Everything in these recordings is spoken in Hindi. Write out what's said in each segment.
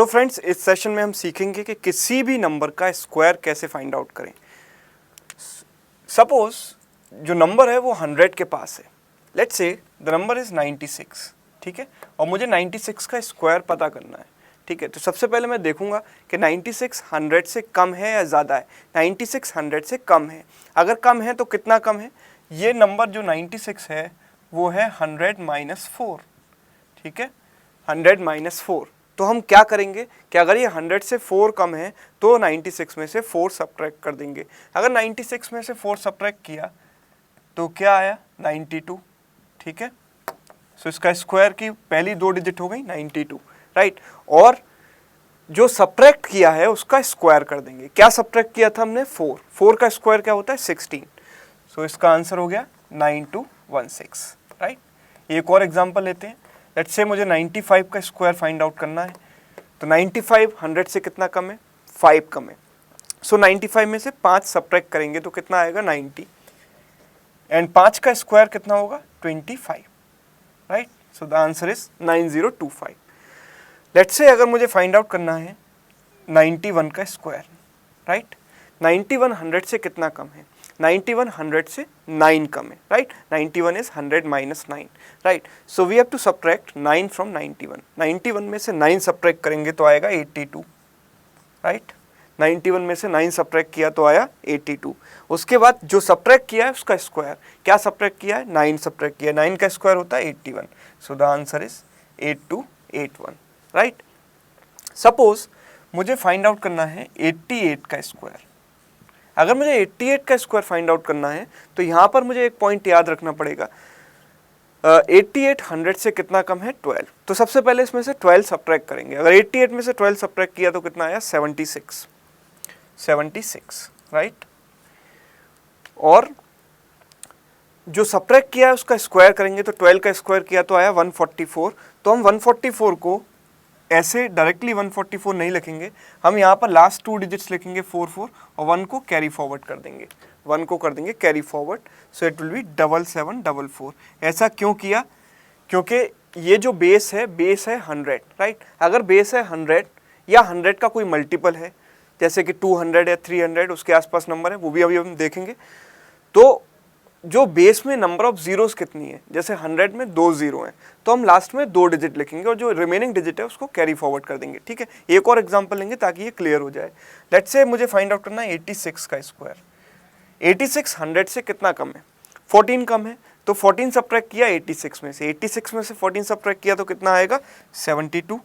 फ्रेंड्स, इस सेशन में हम सीखेंगे कि किसी भी नंबर का स्क्वायर कैसे फाइंड आउट करें। सपोज जो नंबर है वो 100 के पास है। Let's say the number is 96, ठीक है, और मुझे 96 का स्क्वायर पता करना है, ठीक है। तो सबसे पहले मैं देखूंगा कि 96 100 से कम है या ज़्यादा है। 96 100 से कम है, अगर कम है तो कितना कम है। ये नंबर जो 96 है वो है 100 - 4, ठीक है, 100 - 4। तो हम क्या करेंगे कि अगर ये 100 से 4 कम है तो 96 में से 4 सब्ट्रैक्ट कर देंगे। अगर 96 में से 4 सब्ट्रैक्ट किया तो क्या आया, 92, ठीक है। सो इसका स्क्वायर की पहली 2 डिजिट हो गई 92, राइट। और जो सब्ट्रैक्ट किया है उसका स्क्वायर कर देंगे। क्या सब्ट्रैक्ट किया था हमने, 4 का स्क्वायर क्या होता है, 16। सो इसका आंसर हो गया 9216, राइट। एक और एग्जांपल लेते हैं। लेट्स से मुझे 95 का स्क्वायर फाइंड आउट करना है। तो 95 100 से कितना कम है, 5 कम है। सो 95 में से 5 सब्ट्रैक्ट करेंगे तो कितना आएगा, 90, एंड 5 का स्क्वायर कितना होगा, 25, right. So the answer is 9025। Let's say अगर मुझे फाइंड आउट करना है 91 का स्क्वायर, राइट। 91 100 से कितना कम है, 91 100 से 9 कम है, right. 91 is 100 - 9, right. So we have to subtract 9 from 91। 91 में से 9 सब्ट्रैक्ट करेंगे तो आएगा 82, राइट। 91 में से 9 सब्ट्रैक्ट किया तो आया 82। उसके बाद जो सब्ट्रैक्ट किया है उसका स्क्वायर, क्या सब्ट्रैक्ट किया है, 9 सब्ट्रैक्ट किया, 9 का स्क्वायर होता है 81। So the answer is 8281, right. Suppose मुझे फाइंड आउट करना है 88 का स्क्वायर। अगर मुझे 88 का स्क्वायर फाइंड आउट करना है तो यहाँ पर मुझे एक पॉइंट याद रखना पड़ेगा। 88 100 से कितना कम है, 12। तो सबसे पहले इसमें से 12 सब्ट्रैक्ट करेंगे। अगर 88 में से 12 सब्ट्रैक्ट किया तो कितना आया, 76, राइट। और जो सब्ट्रैक्ट किया है उसका स्क्वायर करेंगे तो 12 का स्क्वायर किया तो आया 144। तो हम 144 को ऐसे डायरेक्टली 144 नहीं लिखेंगे, हम यहाँ पर लास्ट 2 डिजिट्स लिखेंगे 44 और 1 को कैरी फॉरवर्ड कर देंगे, 1 को कर देंगे carry forward. So it will be 7744। ऐसा क्यों किया, क्योंकि ये जो बेस है 100, राइट। अगर बेस है 100 या 100 का कोई मल्टीपल है, जैसे कि 200 या 300 उसके आसपास नंबर है, वो भी अभी हम देखेंगे। तो जो बेस में नंबर ऑफ जीरोस कितनी है, जैसे 100 में 2 जीरो हैं तो हम लास्ट में 2 डिजिट लिखेंगे और जो रिमेनिंग डिजिट है उसको कैरी फॉरवर्ड कर देंगे, ठीक है। एक और एग्जांपल लेंगे ताकि ये क्लियर हो जाए। लेट्स से मुझे फाइंड आउट करना है 86 का स्क्वायर। 86 100 से कितना कम है, 14 कम है। तो 14 सब्ट्रैक्ट किया 86 में से, 86 में से 14 सब्ट्रैक्ट किया तो कितना आएगा, 72।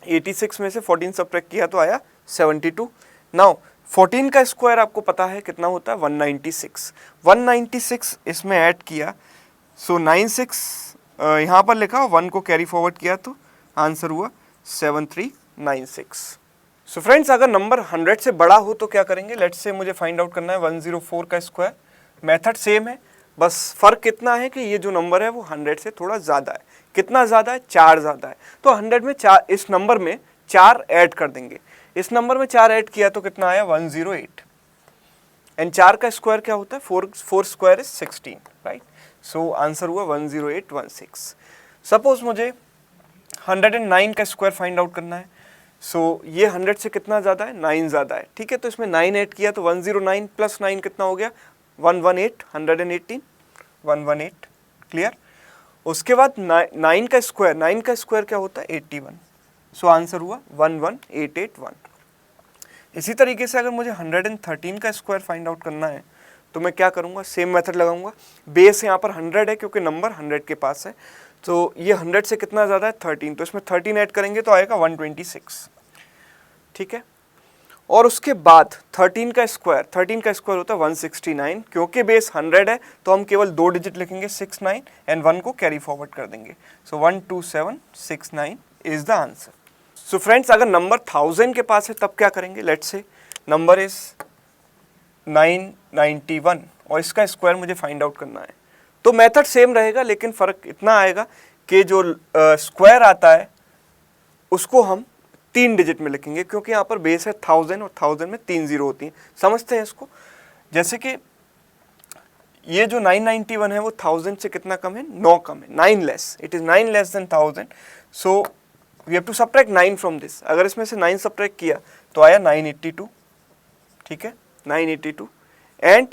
86 में से 14 सब्ट्रैक्ट किया तो आया 72। नाउ 14 का स्क्वायर आपको पता है कितना होता है, 196। 196 इसमें ऐड किया, सो 96 यहाँ पर लिखा, 1 को कैरी फॉरवर्ड किया तो आंसर हुआ 7396। सो फ्रेंड्स, अगर नंबर 100 से बड़ा हो तो क्या करेंगे। लेट्स से मुझे फाइंड आउट करना है 104 का स्क्वायर। मेथड सेम है, बस फ़र्क कितना है कि ये जो नंबर है वो 100 से थोड़ा ज़्यादा है। कितना ज़्यादा है, 4 ज़्यादा है। तो 100 में 4, इस नंबर में 4 ऐड कर देंगे। इस नंबर में 4 ऐड किया तो कितना आया, 108। एंड 4 का स्क्वायर क्या होता है, 4 square is 16, right. So answer हुआ 10816। सपोज मुझे 109 का स्क्वायर फाइंड आउट करना है। सो ये 100 से कितना ज़्यादा है, 9 ज़्यादा है, ठीक है। तो इसमें 9 ऐड किया तो 109 प्लस 9 कितना हो गया, 118, 118, 118, क्लियर। उसके बाद 9 का स्क्वायर क्या होता है, 81। सो आंसर हुआ 11881। इसी तरीके से अगर मुझे 113 का स्क्वायर फाइंड आउट करना है तो मैं क्या करूँगा, सेम मेथड लगाऊंगा। बेस यहाँ पर 100 है क्योंकि नंबर 100 के पास है। तो ये 100 से कितना ज़्यादा है, 13। तो इसमें 13 ऐड करेंगे तो आएगा 126, ठीक है। और उसके बाद 13 का स्क्वायर होता है 169। क्योंकि बेस 100 है तो हम केवल 2 डिजिट लिखेंगे 69 एंड 1 को कैरी फॉरवर्ड कर देंगे। सो 12769 is the answer. So friends, अगर नंबर 1000 के पास है तब क्या करेंगे। लेट्स से नंबर इज 991 और इसका स्क्वायर मुझे फाइंड आउट करना है। तो मेथड सेम रहेगा, लेकिन फ़र्क इतना आएगा कि जो स्क्वायर आता है उसको हम 3 डिजिट में लिखेंगे, क्योंकि यहाँ पर बेस है 1000 और 1000 में 3 जीरो होती हैं। समझते हैं इसको। जैसे कि ये जो 991 है वो 1000 से कितना कम है, 9 कम है, 9 less, it is 9 less than 1000। So we have to subtract 9 from this. अगर इसमें से 9 सब्ट्रैक्ट किया तो आया 982, ठीक है 982। एंड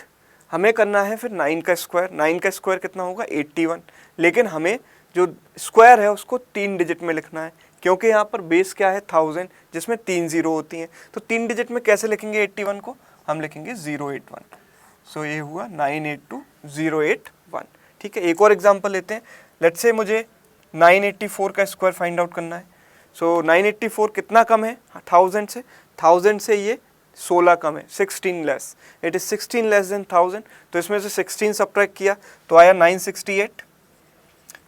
हमें करना है फिर 9 का स्क्वायर। 9 का स्क्वायर कितना होगा 81, लेकिन हमें जो स्क्वायर है उसको 3 डिजिट में लिखना है, क्योंकि यहाँ पर बेस क्या है 1000 जिसमें 3 जीरो होती हैं। तो 3 डिजिट में कैसे लिखेंगे 81 को, हम लिखेंगे 081। सो ये हुआ 982081, ठीक है। एक और एग्जांपल लेते हैं। लेट्स से मुझे 984 का स्क्वायर फाइंड आउट करना है। सो 984 कितना कम है 1000 से, 1000 से ये 16 कम है, 16 less, it is 16 less than 1000। तो इसमें से 16 सब्ट्रैक्ट किया तो आया 968।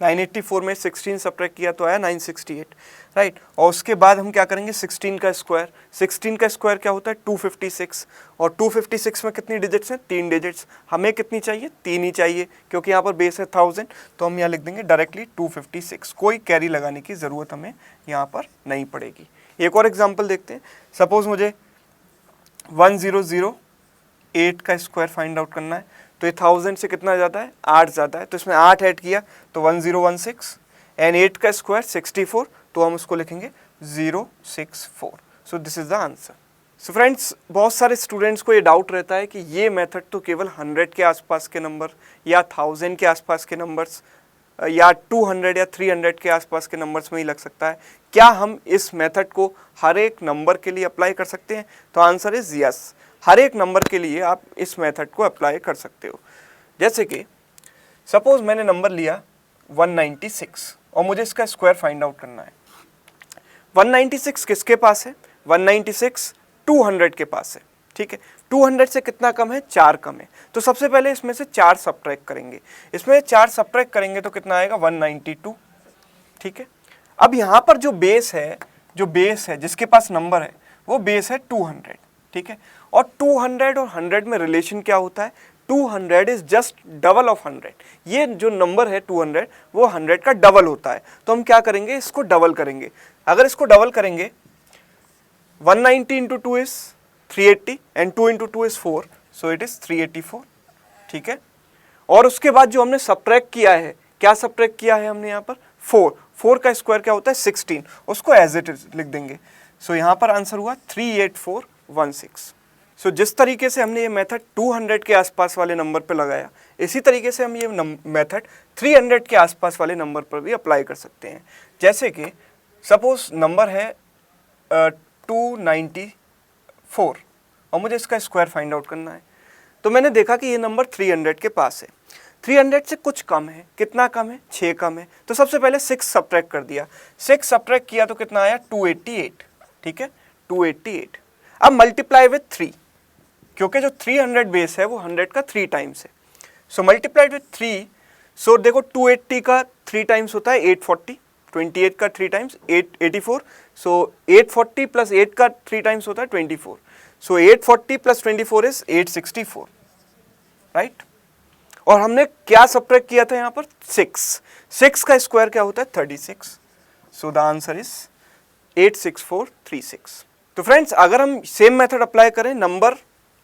984 में 16 सब्ट्रैक्ट किया तो आया 968, राइट। और उसके बाद हम क्या करेंगे 16 का स्क्वायर। 16 का स्क्वायर क्या होता है 256, और 256 में कितनी डिजिट्स हैं 3 डिजिट्स। हमें कितनी चाहिए 3 ही चाहिए, क्योंकि यहाँ पर बेस है 1000, तो हम यहाँ लिख देंगे डायरेक्टली 256। कोई कैरी लगाने की ज़रूरत हमें यहाँ पर नहीं पड़ेगी। एक और एग्जाम्पल देखते हैं। सपोज मुझे 1008 का स्क्वायर फाइंड आउट करना है, तो ये 1000 से कितना ज़्यादा है 8 ज़्यादा है, तो इसमें 8 ऐड किया तो 1016, एंड 8 का स्क्वायर 64, तो हम उसको लिखेंगे 064। So this is the answer. So friends, बहुत सारे स्टूडेंट्स को ये डाउट रहता है कि ये मेथड तो केवल 100 के आसपास के नंबर या 1000 के आसपास के नंबर्स या 200 या 300 के आसपास के नंबर्स में ही लग सकता है। क्या हम इस मेथड को हर एक नंबर के लिए अप्लाई कर सकते हैं? तो आंसर इज़ यस। हर एक नंबर के लिए आप इस मेथड को अप्लाई कर सकते हो। जैसे कि सपोज मैंने नंबर लिया 196 और मुझे इसका स्क्वायर फाइंड आउट करना है। 196 किसके पास है? 196 200 के पास है, ठीक है। 200 से कितना कम है 4 कम है, तो सबसे पहले इसमें से 4 सब्ट्रैक्ट करेंगे। इसमें 4 सब्ट्रैक्ट करेंगे तो कितना आएगा 192, ठीक है। अब यहाँ पर जो बेस है जिसके पास नंबर है वो बेस है 200, ठीक है। और 200 और 100 में रिलेशन क्या होता है 200 इज जस्ट डबल ऑफ 100। ये जो नंबर है 200 वो 100 का डबल होता है, तो हम क्या करेंगे इसको डबल करेंगे। अगर इसको डबल करेंगे 190 into 2 is 380 and 2 into 2 is 4, so it is 384, ठीक है। और उसके बाद जो हमने सब्ट्रैक्ट किया है, क्या सब्ट्रैक्ट किया है हमने यहाँ पर 4 का स्क्वायर क्या होता है 16, उसको एज इट इज लिख देंगे। सो यहाँ पर आंसर हुआ 38416। सो जिस तरीके से हमने ये मेथड 200 के आसपास वाले नंबर पर लगाया, इसी तरीके से हम ये मेथड 300 के आसपास वाले नंबर पर भी अप्लाई कर सकते हैं। जैसे कि सपोज नंबर है 294 और मुझे इसका स्क्वायर फाइंड आउट करना है। तो मैंने देखा कि ये नंबर 300 के पास है, 300 से कुछ कम है। कितना कम है 6 कम है, तो सबसे पहले 6 सब्ट्रैक्ट कर दिया। 6 सब्ट्रैक्ट किया तो कितना आया 288, ठीक है 288। अब मल्टीप्लाई विथ 3, क्योंकि जो 300 बेस है वो 100 का 3 टाइम्स है। सो मल्टीप्लाइड विथ 3, सो देखो 280 का 3 टाइम्स होता है 840, 28 का 3 टाइम्स 884, सो 840 प्लस 8 का 3 टाइम्स होता है 24, सो 840 प्लस 24 इज 864, राइट। और हमने क्या सब्ट्रैक्ट किया था यहाँ पर 6 का स्क्वायर क्या होता है 36, सो द आंसर इज 86436। तो फ्रेंड्स, अगर हम सेम मेथड अप्लाई करें नंबर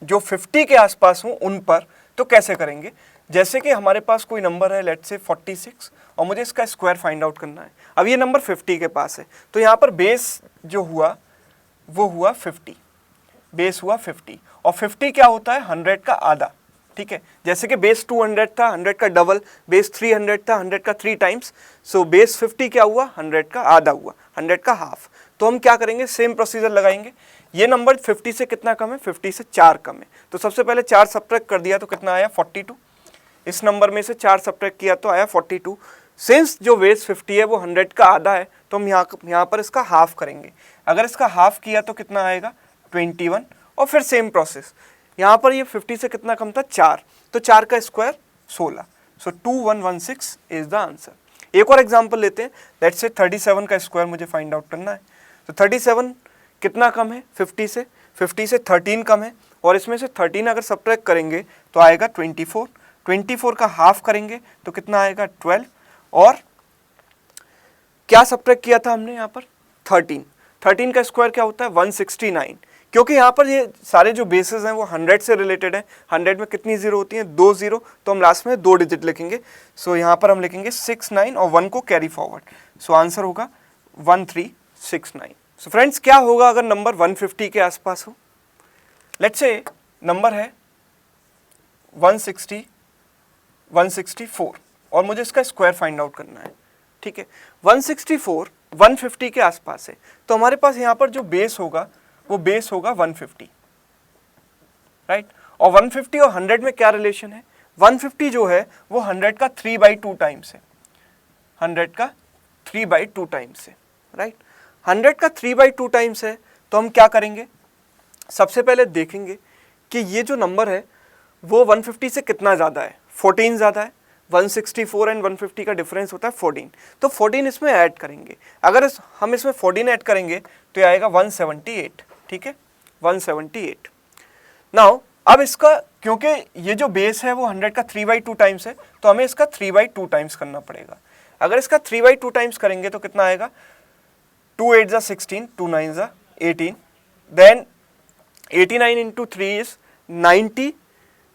जो 50 के आसपास हों उन पर, तो कैसे करेंगे? जैसे कि हमारे पास कोई नंबर है लेट्स से 46 और मुझे इसका स्क्वायर फाइंड आउट करना है। अब ये नंबर 50 के पास है, तो यहाँ पर बेस जो हुआ वो हुआ 50, बेस हुआ 50, और 50 क्या होता है 100 का आधा, ठीक है। जैसे कि बेस 200 था, 100 का डबल, बेस 300 था, 100 का 3 टाइम्स, सो बेस 50 क्या हुआ 100 का आधा हुआ, 100 का हाफ। तो हम क्या करेंगे सेम प्रोसीजर लगाएंगे। ये नंबर 50 से कितना कम है 50 से 4 कम है, तो सबसे पहले 4 सब्ट्रैक्ट कर दिया तो कितना आया 42। इस नंबर में से 4 सब्ट्रैक्ट किया तो आया 42। सिंस जो बेस 50 है वो 100 का आधा है, तो हम यहाँ पर इसका हाफ करेंगे। अगर इसका हाफ किया तो कितना आएगा 21, और फिर सेम प्रोसेस। यहाँ पर ये 50 से कितना कम था 4, तो 4 का square 16, so 2116 is the answer. एक और एग्जांपल लेते हैं। लेट्स से 37 का स्क्वायर मुझे फाइंड आउट करना है। तो 37 कितना कम है 50 से? 50 से 13 कम है, और इसमें से 13 अगर सब्ट्रैक्ट करेंगे तो आएगा 24। 24 का हाफ करेंगे तो कितना आएगा 12, और क्या सब्ट्रैक्ट किया था हमने यहाँ पर 13 का स्क्वायर क्या होता है 169। क्योंकि यहाँ पर ये सारे जो बेसिस हैं वो 100 से रिलेटेड हैं। 100 में कितनी जीरो होती हैं 2 जीरो, तो हम लास्ट में 2 डिजिट लिखेंगे। सो यहाँ पर हम लिखेंगे 69 और 1 को कैरी फॉरवर्ड, सो आंसर होगा 13 69। सो फ्रेंड्स क्या होगा अगर नंबर 150 के आसपास हो? लेट्स से नंबर है 164 और मुझे इसका स्क्वायर फाइंड आउट करना है, ठीक है। 164 150 के आसपास है, तो हमारे पास यहाँ पर जो बेस होगा वो बेस होगा 150, राइट। और 150 और 100 में क्या रिलेशन है? 150 जो है वो 100 का 3/2 टाइम्स है, 100 का 3/2 टाइम्स है, राइट। 100 का 3/2 टाइम्स है, तो हम क्या करेंगे, सबसे पहले देखेंगे कि ये जो नंबर है वो 150 से कितना ज़्यादा है। 14 ज़्यादा है, 164 एंड 150 का डिफरेंस होता है 14, तो 14 इसमें ऐड करेंगे। अगर हम इसमें 14 ऐड करेंगे तो ये आएगा 178, ठीक है, 178। नाउ अब इसका, क्योंकि ये जो बेस है वो 100 का 3/2 टाइम्स है, तो हमें इसका 3/2 टाइम्स करना पड़ेगा। अगर इसका 3/2 टाइम्स करेंगे तो कितना आएगा, 2 8 जा 16, 2 9 जा 18, then 89 into 3 is 90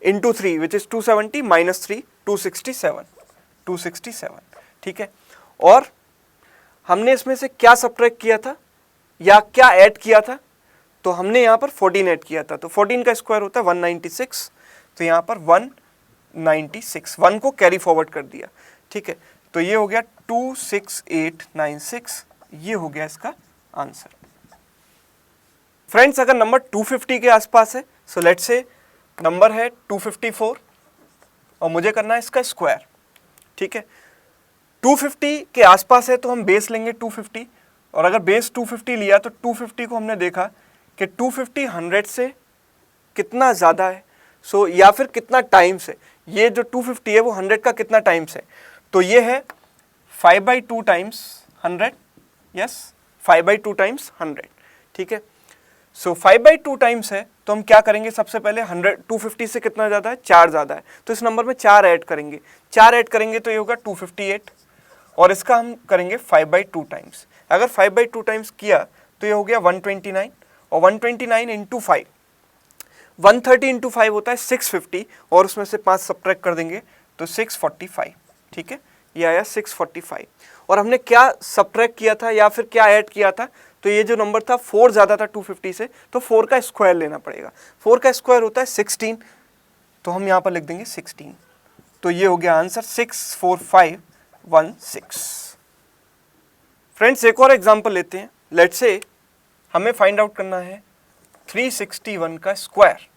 into 3 which is 270 minus 3 267, ठीक है। और हमने इसमें से क्या सब्ट्रैक्ट किया था या क्या ऐड किया था, तो हमने यहाँ पर 14 ऐड किया था, तो 14 का स्क्वायर होता है 196, तो यहाँ पर 196, 1 को कैरी फॉरवर्ड कर दिया, ठीक है। तो ये हो गया 26896, ये हो गया इसका आंसर। फ्रेंड्स अगर नंबर 250 के आसपास है, सो लेट्स से नंबर है 254 और मुझे करना है इसका स्क्वायर, ठीक है। 250 के आसपास है तो हम बेस लेंगे 250, और अगर बेस 250 लिया तो 250 को हमने देखा कि 250 100 से कितना ज़्यादा है, सो या फिर कितना टाइम्स है। ये जो 250 है वो 100 का कितना टाइम्स है, तो ये है 5/2 टाइम्स 100, यस 5/2 टाइम्स 100, ठीक है। सो 5/2 टाइम्स है, तो हम क्या करेंगे, सबसे पहले 250 से कितना ज़्यादा है, 4 ज़्यादा है, तो इस नंबर में 4 ऐड करेंगे, 4 ऐड करेंगे तो ये होगा 258, और इसका हम करेंगे 5/2 टाइम्स। अगर 5/2 टाइम्स किया तो ये हो गया 129, और 129 इंटू 5, 130 इंटू 5 होता है 650, और उसमें से 5 सब्ट्रैक्ट कर देंगे तो 645, ठीक है, ये आया 645। और हमने क्या सब्ट्रैक्ट किया था या फिर क्या ऐड किया था, तो ये जो नंबर था 4 ज़्यादा था 250 से, तो 4 का स्क्वायर लेना पड़ेगा। 4 का स्क्वायर होता है 16, तो हम यहाँ पर लिख देंगे 16, तो ये हो गया आंसर 64516। फ्रेंड्स एक और एग्जांपल लेते हैं। लेट्स से हमें फाइंड आउट करना है 361 का स्क्वायर,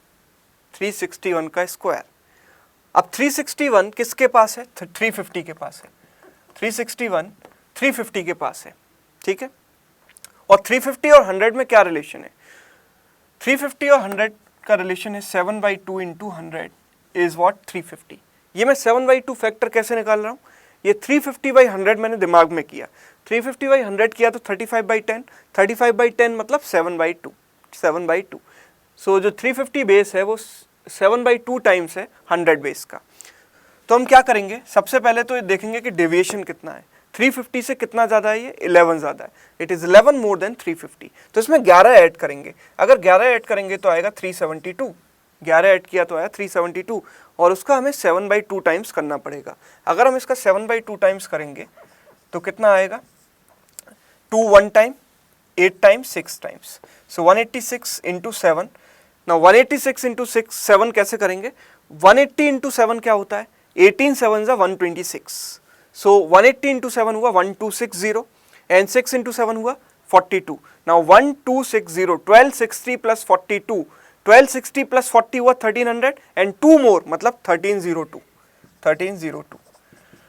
361 का स्क्वायर। अब 361 किसके पास है, 350 के पास है, 361 350 के पास है, ठीक है। और 350 और 100 में क्या रिलेशन है, 350 और 100 का रिलेशन है 7/2 इंटू 100 इज व्हाट 350। ये मैं 7/2 फैक्टर कैसे निकाल रहा हूँ, ये 350/100 मैंने दिमाग में किया, 350/100 किया तो 35/10, 35/10 मतलब 7/2, 7/2। सो जो 350 बेस है वो 7/2 टाइम्स है 100 बेस का। तो हम क्या करेंगे, सबसे पहले तो ये देखेंगे कि डेविएशन कितना है, 350 से कितना ज़्यादा है, ये 11 ज़्यादा है, इट इज़ 11 मोर देन 350, तो इसमें 11 ऐड करेंगे। अगर 11 ऐड करेंगे तो आएगा 372, 11 ऐड किया तो आया 372, और उसका हमें 7/2 टाइम्स करना पड़ेगा। अगर हम इसका 7/2 टाइम्स करेंगे तो कितना आएगा, 2 1 टाइम, 8 टाइम्स, 6 टाइम्स, सो 186 इंटू 7। ना 186 इंटू 7 कैसे करेंगे, 180 इंटू 7 क्या होता है, 18 7 जा 126, सो 180 इंटू 7 हुआ 1260, एंड 6 इंटू 7 हुआ 42। नाउ 1260, 1260 प्लस 42, 1260 प्लस 40 हुआ 1300, एंड 2 मोर मतलब 1302, 1302।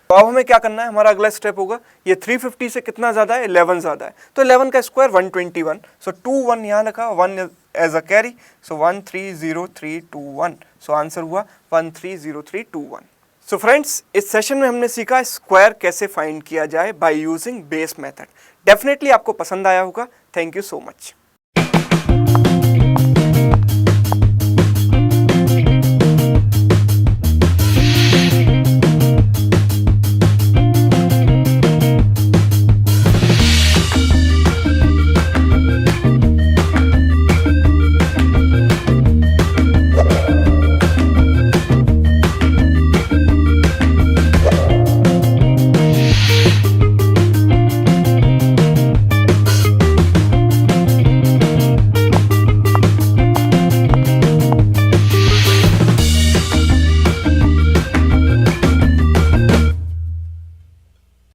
तो अब हमें क्या करना है, हमारा अगला स्टेप होगा, ये 350 से कितना ज़्यादा है, 11 ज़्यादा है, तो 11 का स्क्वायर 121, सो 2 1 यहाँ रखा, 1 as a carry, so 130321, so answer हुआ 130321। सो फ्रेंड्स इस सेशन में हमने सीखा स्क्वायर कैसे फाइंड किया जाए by using base method. Definitely आपको पसंद आया होगा। Thank you so much.